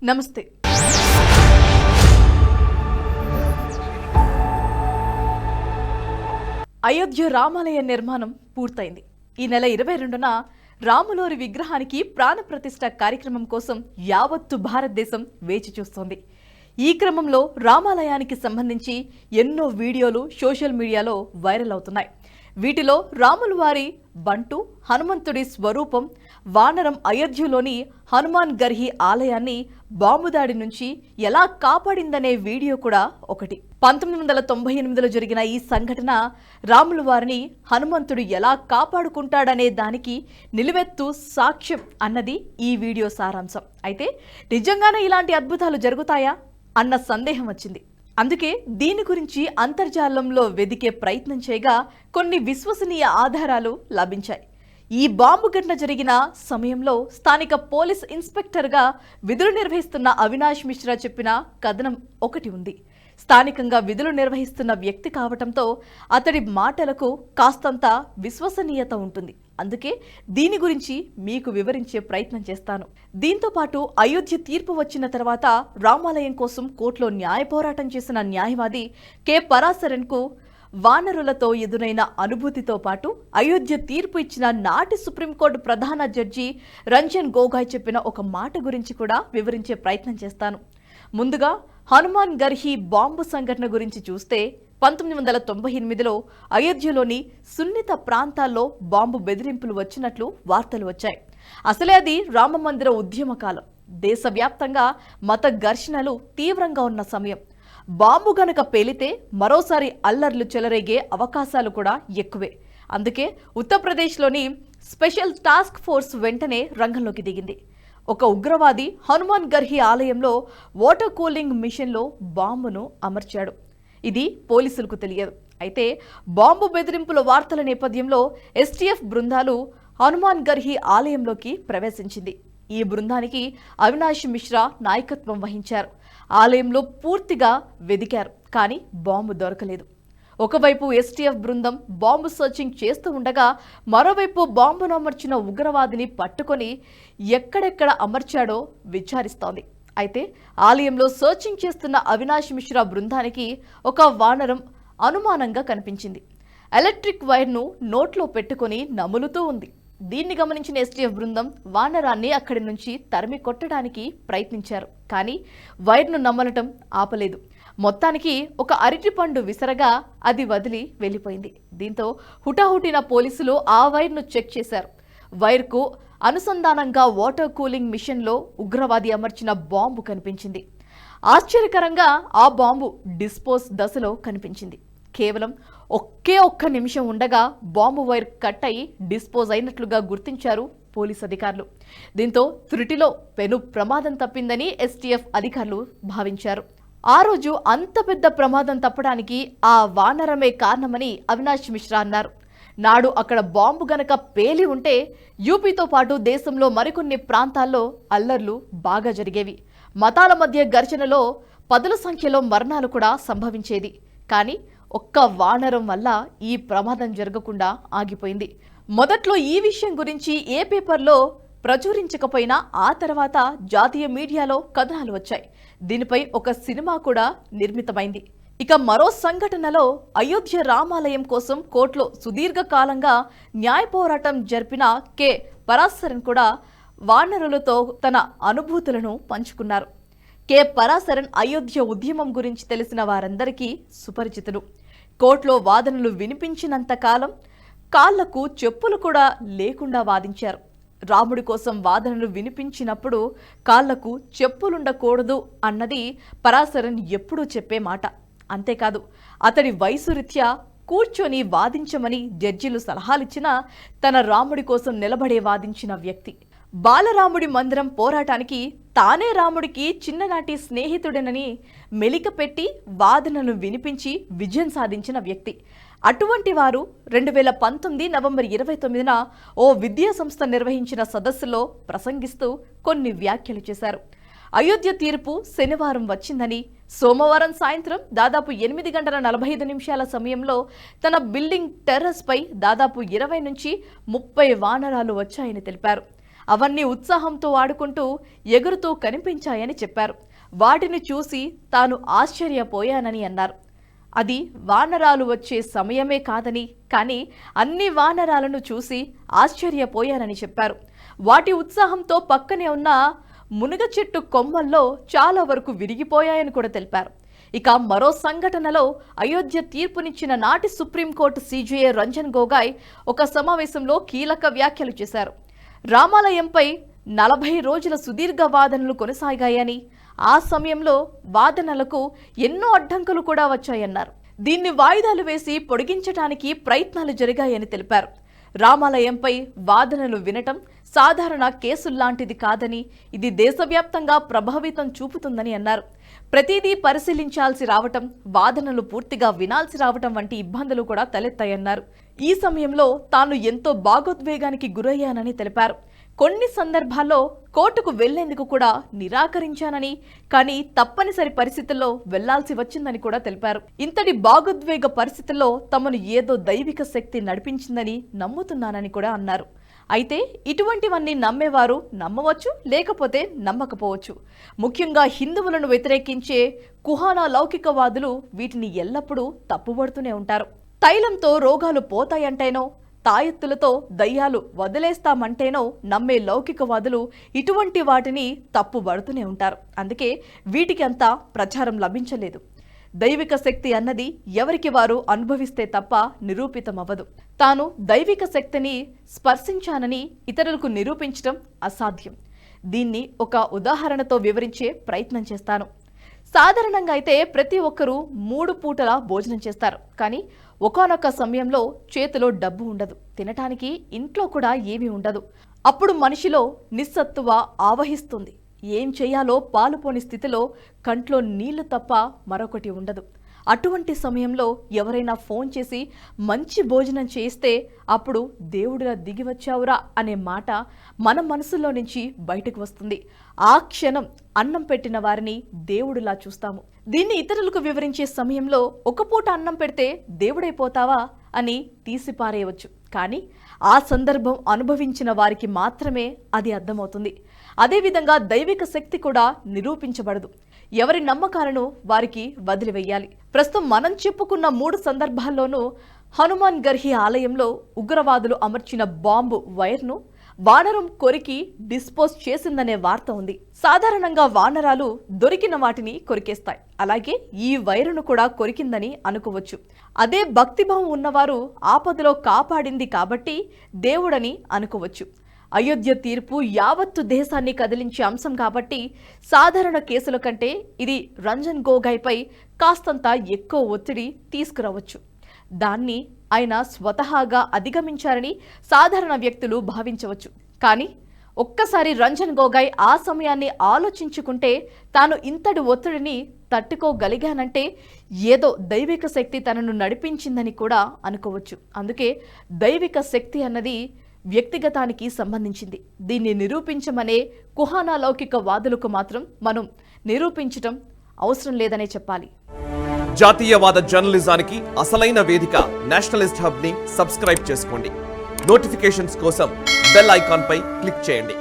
నమస్తే. అయోధ్య రామాలయ నిర్మాణం పూర్తయింది. ఈ నెల 22న రాములోరి విగ్రహానికి ప్రాణప్రతిష్ఠ కార్యక్రమం కోసం యావత్తు భారతదేశం వేచి చూస్తోంది. ఈ క్రమంలో రామాలయానికి సంబంధించి ఎన్నో వీడియోలు సోషల్ మీడియాలో వైరల్ అవుతున్నాయి. వీటిలో రాముల వారి బంటు హనుమంతుడి స్వరూపం, వానరం అయోధ్యలోని హనుమాన్ గర్హి ఆలయాన్ని బాంబు దాడి నుంచి ఎలా కాపాడిందనే వీడియో కూడా ఒకటి. 1998లో జరిగిన ఈ సంఘటన రాముల వారిని హనుమంతుడు ఎలా కాపాడుకుంటాడనే దానికి నిలువెత్తు సాక్ష్యం అన్నది ఈ వీడియో సారాంశం. అయితే నిజంగానే ఇలాంటి అద్భుతాలు జరుగుతాయా అన్న సందేహం వచ్చింది. అందుకే దీని గురించి అంతర్జాలంలో వెదికే ప్రయత్నం చేయగా కొన్ని విశ్వసనీయ ఆధారాలు లభించాయి. ఈ బాంబు ఘటన జరిగిన సమయంలో స్థానిక పోలీస్ ఇన్స్పెక్టర్గా విధులు నిర్వహిస్తున్న అవినాష్ మిశ్రా చెప్పిన కథనం ఒకటి ఉంది. స్థానికంగా విధులు నిర్వహిస్తున్న వ్యక్తి కావటంతో అతడి మాటలకు కాస్తంత విశ్వసనీయత ఉంటుంది. అందుకే దీని గురించి మీకు వివరించే ప్రయత్నం చేస్తాను. దీంతో పాటు అయోధ్య తీర్పు వచ్చిన తర్వాత రామాలయం కోసం కోర్టులో న్యాయ పోరాటం చేసిన న్యాయవాది కె పరాశరన్కు వానరులతో ఎదురైన అనుభూతితో పాటు అయోధ్య తీర్పు ఇచ్చిన నాటి సుప్రీంకోర్టు ప్రధాన జడ్జి రంజన్ గోగాయ్ చెప్పిన ఒక మాట గురించి కూడా వివరించే ప్రయత్నం చేస్తాను. ముందుగా హనుమాన్ గర్హి బాంబు సంఘటన గురించి చూస్తే 1998లో అయోధ్యలోని సున్నిత ప్రాంతాల్లో బాంబు బెదిరింపులు వచ్చినట్లు వార్తలు వచ్చాయి. అసలే అది రామమందిర ఉద్యమ కాలం. దేశవ్యాప్తంగా మత ఘర్షణలు తీవ్రంగా ఉన్న సమయం. బాంబు గనక పేలితే మరోసారి అల్లర్లు చెలరేగే అవకాశాలు కూడా ఎక్కువే. అందుకే ఉత్తరప్రదేశ్లోని స్పెషల్ టాస్క్ ఫోర్స్ వెంటనే రంగంలోకి దిగింది. ఒక ఉగ్రవాది హనుమాన్ గర్హి ఆలయంలో వాటర్ కూలింగ్ మిషన్లో బాంబును అమర్చాడు. ఇది పోలీసులకు తెలియదు. అయితే బాంబు బెదిరింపుల వార్తల నేపథ్యంలో ఎస్టీఎఫ్ బృందాలు హనుమాన్ గర్హి ఆలయంలోకి ప్రవేశించింది. ఈ బృందానికి అవినాష్ మిశ్రా నాయకత్వం వహించారు. ఆలయంలో పూర్తిగా వెదికారు, కానీ బాంబు దొరకలేదు. ఒకవైపు ఎస్టీఎఫ్ బృందం బాంబు సర్చింగ్ చేస్తూ ఉండగా మరోవైపు బాంబును అమర్చిన ఉగ్రవాదిని పట్టుకొని ఎక్కడెక్కడ అమర్చాడో విచారిస్తోంది. అయితే ఆలయంలో సర్చింగ్ చేస్తున్న అవినాష్ మిశ్రా బృందానికి ఒక వానరం అనుమానంగా కనిపించింది. ఎలక్ట్రిక్ వైర్ను నోట్లో పెట్టుకొని నములుతూ ఉంది. దీన్ని గమనించిన ఎస్టీఎఫ్ బృందం వానరాన్ని అక్కడి నుంచి తరిమి కొట్టడానికి ప్రయత్నించారు, కానీ వైర్ను నమలటం ఆపలేదు. మొత్తానికి ఒక అరటిపండు విసరగా అది వదిలి వెళ్ళిపోయింది. దీంతో హుటాహుటిన పోలీసులు ఆ వైర్ను చెక్ చేశారు. వైర్కు అనుసంధానంగా వాటర్ కూలింగ్ మిషన్లో ఉగ్రవాది అమర్చిన బాంబు కనిపించింది. ఆశ్చర్యకరంగా ఆ బాంబు డిస్పోజ్ దశలో కనిపించింది. కేవలం ఒక్క నిమిషం ఉండగా బాంబు వైర్ కట్ అయి డిస్పోజ్ అయినట్లుగా గుర్తించారు పోలీస్ అధికారులు. దీంతో త్రుటిలో పెను ప్రమాదం తప్పిందని ఎస్టీఎఫ్ అధికారులు భావించారు. ఆ రోజు అంత పెద్ద ప్రమాదం తప్పడానికి ఆ వానరమే కారణమని అవినాష్ మిశ్రా అన్నారు. నాడు అక్కడ బాంబు గనక పేలి ఉంటే యూపీతో పాటు దేశంలో మరికొన్ని ప్రాంతాల్లో అల్లర్లు బాగా జరిగేవి. మతాల మధ్య ఘర్షణలో పదుల సంఖ్యలో మరణాలు కూడా సంభవించేది. కానీ ఒక్క వానరం వల్ల ఈ ప్రమాదం జరగకుండా ఆగిపోయింది. మొదట్లో ఈ విషయం గురించి ఏ పేపర్లో ప్రచురించకపోయినా ఆ తర్వాత జాతీయ మీడియాలో కథనాలు వచ్చాయి. దీనిపై ఒక సినిమా కూడా నిర్మితమైంది. ఇక మరో సంఘటనలో అయోధ్య రామాలయం కోసం కోర్టులో సుదీర్ఘకాలంగా న్యాయ పోరాటం జరిపిన కె పరాశరన్ కూడా వానరులతో తన అనుభూతులను పంచుకున్నారు. కె పరాశరన్ అయోధ్య ఉద్యమం గురించి తెలిసిన వారందరికీ సుపరిచితుడు. కోర్టులో వాదనలు వినిపించినంత కాలం కాళ్లకు చెప్పులు కూడా లేకుండా వాదించారు. రాముడి కోసం వాదనలు వినిపించినప్పుడు కాళ్లకు చెప్పులుండకూడదు అన్నది పరాశరన్ ఎప్పుడూ చెప్పే మాట. అంతేకాదు, అతడి వయసు రీత్యా కూర్చొని వాదించమని జడ్జిలు సలహాలిచ్చినా తన రాముడి కోసం నిలబడే వాదించిన వ్యక్తి. బాలరాముడి మందిరం పోరాటానికి తానే రాముడికి చిన్ననాటి స్నేహితుడనని మెలికపెట్టి వాదనను వినిపించి విజయం సాధించిన వ్యక్తి. అటువంటి వారు 2019 నవంబర్ 29న ఓ విద్యా సంస్థ నిర్వహించిన సదస్సులో ప్రసంగిస్తూ కొన్ని వ్యాఖ్యలు చేశారు. అయోధ్య తీర్పు శనివారం వచ్చిందని, సోమవారం సాయంత్రం దాదాపు 8:45 సమయంలో తన బిల్డింగ్ టెర్రస్ పై దాదాపు 20 నుంచి 30 వానరాలు వచ్చాయని తెలిపారు. అవన్నీ ఉత్సాహంతో ఆడుకుంటూ ఎగురుతూ కనిపించాయని చెప్పారు. వాటిని చూసి తాను ఆశ్చర్యపోయానని అన్నారు. అది వానరాలు వచ్చే సమయమే కాదని, కానీ అన్ని వానరాలను చూసి ఆశ్చర్యపోయానని చెప్పారు. వాటి ఉత్సాహంతో పక్కనే ఉన్న మునగ చెట్టు కొమ్మల్లో చాలా వరకు విరిగిపోయాయని కూడా తెలిపారు. ఇక మరో సంఘటనలో అయోధ్య తీర్పునిచ్చిన నాటి సుప్రీంకోర్టు CJA రంజన్ గొగోయ్ ఒక సమావేశంలో కీలక వ్యాఖ్యలు చేశారు. రామాలయంపై 40 రోజుల సుదీర్ఘ వాదనలు కొనసాగాయని, ఆ సమయంలో వాదనలకు ఎన్నో అడ్డంకులు కూడా వచ్చాయన్నారు. దీన్ని వాయిదాలు వేసి పొడిగించడానికి ప్రయత్నాలు జరిగాయని తెలిపారు. రామాలయంపై వాదనలు వినటం సాధారణ కేసుల్లాంటిది కాదని, ఇది దేశవ్యాప్తంగా ప్రభావితం చూపుతుందని అన్నారు. ప్రతిదీ పరిశీలించాల్సి రావటం, వాదనలు పూర్తిగా వినాల్సి రావటం వంటి ఇబ్బందులు కూడా తలెత్తాయన్నారు. ఈ సమయంలో తాను ఎంతో భావోద్వేగానికి గురయ్యానని తెలిపారు. కొన్ని సందర్భాల్లో కోర్టుకు వెళ్లేందుకు కూడా నిరాకరించానని, కానీ తప్పనిసరి పరిస్థితుల్లో వెళ్లాల్సి వచ్చిందని కూడా తెలిపారు. ఇంతటి భావోద్వేగ పరిస్థితుల్లో తమను ఏదో దైవిక శక్తి నడిపించిందని నమ్ముతున్నానని కూడా అన్నారు. అయితే ఇటువంటివన్నీ నమ్మేవారు నమ్మవచ్చు, లేకపోతే నమ్మకపోవచ్చు. ముఖ్యంగా హిందువులను వ్యతిరేకించే కుహానా లౌకికవాదులు వీటిని ఎల్లప్పుడూ తప్పుపడుతూనే ఉంటారు. తైలంతో రోగాలు పోతాయంటేనో, తాయెత్తులతో దయ్యాలు వదిలేస్తామంటేనో నమ్మే లౌకికవాదులు ఇటువంటి వాటిని తప్పుపడుతూనే ఉంటారు. అందుకే వీటికి అంత ప్రచారం లభించలేదు. దైవిక శక్తి అన్నది ఎవరికి వారు అనుభవిస్తే తప్ప నిరూపితమవ్వదు. తాను దైవిక శక్తిని స్పర్శించానని ఇతరులకు నిరూపించడం అసాధ్యం. దీన్ని ఒక ఉదాహరణతో వివరించే ప్రయత్నం చేస్తాను. సాధారణంగా అయితే ప్రతి ఒక్కరూ 3 పూటల భోజనం చేస్తారు. కానీ ఒకానొక సమయంలో చేతిలో డబ్బు ఉండదు, తినటానికి ఇంట్లో కూడా ఏమీ ఉండదు. అప్పుడు మనిషిలో నిస్సత్తువ ఆవహిస్తుంది. ఏం చేయాలో పాలుపోని స్థితిలో కంట్లో నీళ్లు తప్ప మరొకటి ఉండదు. అటువంటి సమయంలో ఎవరైనా ఫోన్ చేసి మంచి భోజనం చేస్తే అప్పుడు దేవుడిలా దిగి వచ్చావురా అనే మాట మన మనసులో నుంచి బయటకు వస్తుంది. ఆ క్షణం అన్నం పెట్టిన వారిని దేవుడిలా చూస్తాము. దీన్ని ఇతరులకు వివరించే సమయంలో ఒక పూట అన్నం పెడితే దేవుడైపోతావా అని తీసిపారేయవచ్చు. కానీ ఆ సందర్భం అనుభవించిన వారికి మాత్రమే అది అర్థమవుతుంది. అదేవిధంగా దైవిక శక్తి కూడా నిరూపించబడదు. ఎవరి నమ్మకాలను వారికి వదిలివేయాలి. ప్రస్తుతం మనం చెప్పుకున్న 3 సందర్భాల్లోనూ హనుమాన్ గర్హి ఆలయంలో ఉగ్రవాదులు అమర్చిన బాంబు వైర్ను వానరం కొరికి డిస్పోజ్ చేసిందనే వార్త ఉంది. సాధారణంగా వానరాలు దొరికిన వాటిని కొరికేస్తాయి. అలాగే ఈ వైరును కూడా కొరికిందని అనుకోవచ్చు. అదే భక్తిభావం ఉన్నవారు ఆపదలో కాపాడింది కాబట్టి దేవుడని అనుకోవచ్చు. అయోధ్య తీర్పు యావత్తు దేశాన్ని కదిలించే అంశం కాబట్టి సాధారణ కేసుల కంటే ఇది రంజన్ గొగోయ్పై కాస్తంత ఎక్కువ ఒత్తిడి తీసుకురావచ్చు. దాన్ని ఆయన స్వతహాగా అధిగమించారని సాధారణ వ్యక్తులు భావించవచ్చు. కానీ ఒక్కసారి రంజన్ గొగోయ్ ఆ సమయాన్ని ఆలోచించుకుంటే తాను ఇంతటి ఒత్తిడిని తట్టుకోగలిగానంటే ఏదో దైవిక శక్తి తనను నడిపించిందని కూడా అనుకోవచ్చు. అందుకే దైవిక శక్తి అన్నది వ్యక్తిగతానికి సంబంధించింది. దీన్ని నిరూపించమనే కుహానా లౌకిక వాదులకు మాత్రం మనం నిరూపించటం అవసరం లేదనే చెప్పాలి. జాతీయవాద జర్నలిజానికి అసలైన వేదిక నేషనలిస్ట్ హబ్ ని సబ్స్క్రైబ్ చేసుకోండి. నోటిఫికేషన్స్ కోసం బెల్ ఐకాన్ పై క్లిక్ చేయండి.